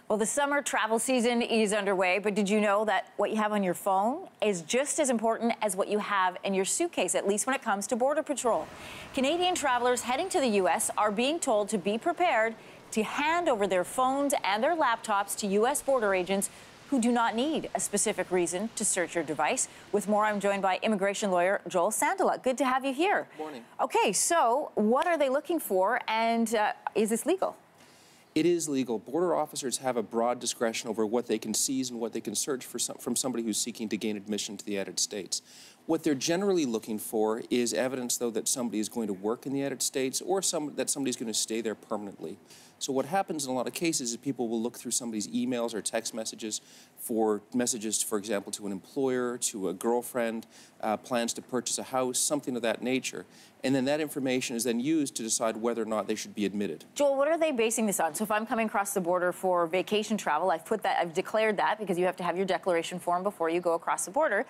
Well, the summer travel season is underway, but did you know that what you have on your phone is just as important as what you have in your suitcase, at least when it comes to Border Patrol? Canadian travelers heading to the U.S. are being told to be prepared to hand over their phones and their laptops to U.S. border agents who do not need a specific reason to search your device. With more, I'm joined by immigration lawyer Joel Sandaluk. Good to have you here. Good morning. Okay, so what are they looking for, and is this legal? It is legal. Border officers have a broad discretion over what they can seize and what they can search for from somebody who's seeking to gain admission to the United States. What they're generally looking for is evidence, though, that somebody is going to work in the United States or that somebody's going to stay there permanently. So what happens in a lot of cases is people will look through somebody's emails or text messages, for example, to an employer, to a girlfriend, plans to purchase a house, something of that nature. And then that information is then used to decide whether or not they should be admitted. Joel, what are they basing this on? So if I'm coming across the border for vacation travel, I've declared that because you have to have your declaration form before you go across the border.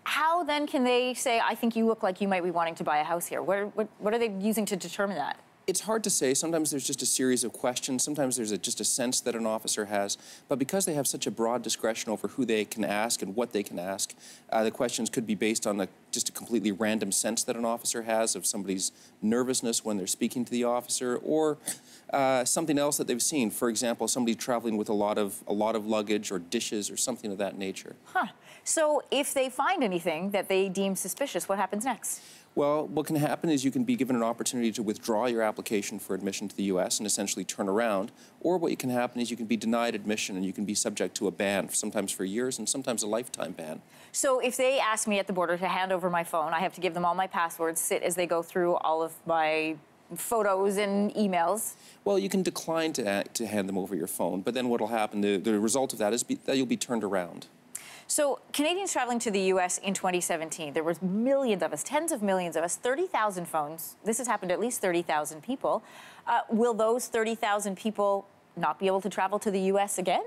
How then can they say, I think you look like you might be wanting to buy a house here? What are they using to determine that? It's hard to say. Sometimes there's just a series of questions. Sometimes there's just a sense that an officer has. But because they have such a broad discretion over who they can ask and what they can ask, the questions could be based on just a completely random sense that an officer has of somebody's nervousness when they're speaking to the officer, or something else that they've seen. For example, somebody traveling with a lot of luggage or dishes or something of that nature. Huh. So if they find anything that they deem suspicious, what happens next? Well, what can happen is you can be given an opportunity to withdraw your application for admission to the U.S. and essentially turn around. Or what can happen is you can be denied admission and you can be subject to a ban, sometimes for years and sometimes a lifetime ban. So if they ask me at the border to hand over my phone, I have to give them all my passwords, sit as they go through all of my photos and emails? Well, you can decline to hand them over your phone, but then what will happen, the result of that is that you'll be turned around. So Canadians traveling to the U.S. in 2017, there was millions of us, tens of millions of us, 30,000 phones. This has happened to at least 30,000 people. Will those 30,000 people not be able to travel to the U.S. again?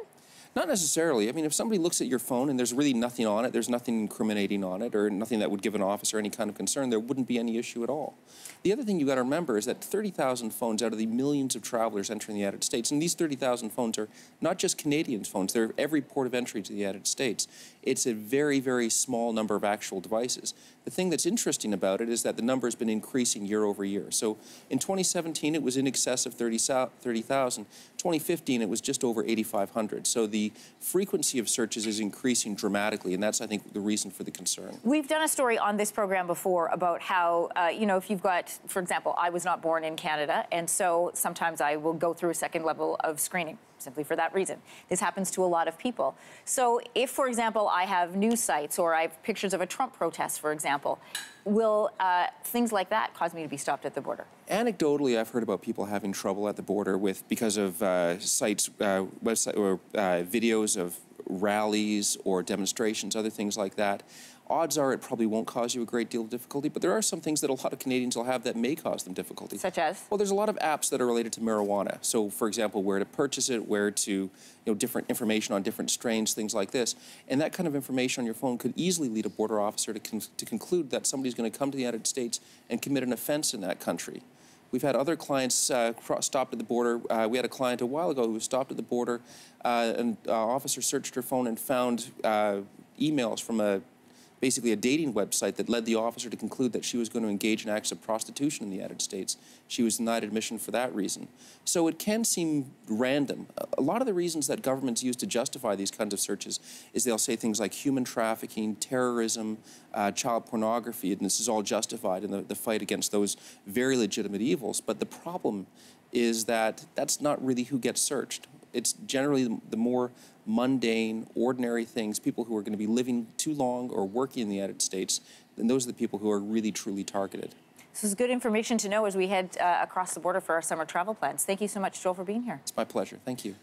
Not necessarily. I mean, if somebody looks at your phone and there's really nothing on it, there's nothing incriminating on it, or nothing that would give an officer any kind of concern, there wouldn't be any issue at all. The other thing you've got to remember is that 30,000 phones out of the millions of travelers entering the United States, and these 30,000 phones are not just Canadians' phones, they're every port of entry to the United States. It's a very, very small number of actual devices. The thing that's interesting about it is that the number has been increasing year over year. So in 2017, it was in excess of 30,000. 2015, it was just over 8,500. So the frequency of searches is increasing dramatically, and that's, I think, the reason for the concern. We've done a story on this program before about how, if you've got, for example, I was not born in Canada, and so sometimes I will go through a second level of screening, simply for that reason. This happens to a lot of people. So if, for example, I have news sites or I have pictures of a Trump protest, for example, will things like that cause me to be stopped at the border? Anecdotally, I've heard about people having trouble at the border because of sites, website, or videos of rallies or demonstrations, other things like that. Odds are it probably won't cause you a great deal of difficulty, but there are some things that a lot of Canadians will have that may cause them difficulty. Such as? Well, there's a lot of apps that are related to marijuana. So, for example, where to purchase it, where to, different information on different strains, things like this. And that kind of information on your phone could easily lead a border officer to conclude that somebody's going to come to the United States and commit an offense in that country. We've had other clients stopped at the border. We had a client a while ago who was stopped at the border, and an officer searched her phone and found emails from basically a dating website that led the officer to conclude that she was going to engage in acts of prostitution in the United States. She was denied admission for that reason. So it can seem random. A lot of the reasons that governments use to justify these kinds of searches is they'll say things like human trafficking, terrorism, child pornography, and this is all justified in the fight against those very legitimate evils. But the problem is that that's not really who gets searched. It's generally the more mundane, ordinary things, people who are going to be living too long or working in the United States, and those are the people who are really, truly targeted. This is good information to know as we head across the border for our summer travel plans. Thank you so much, Joel, for being here. It's my pleasure. Thank you.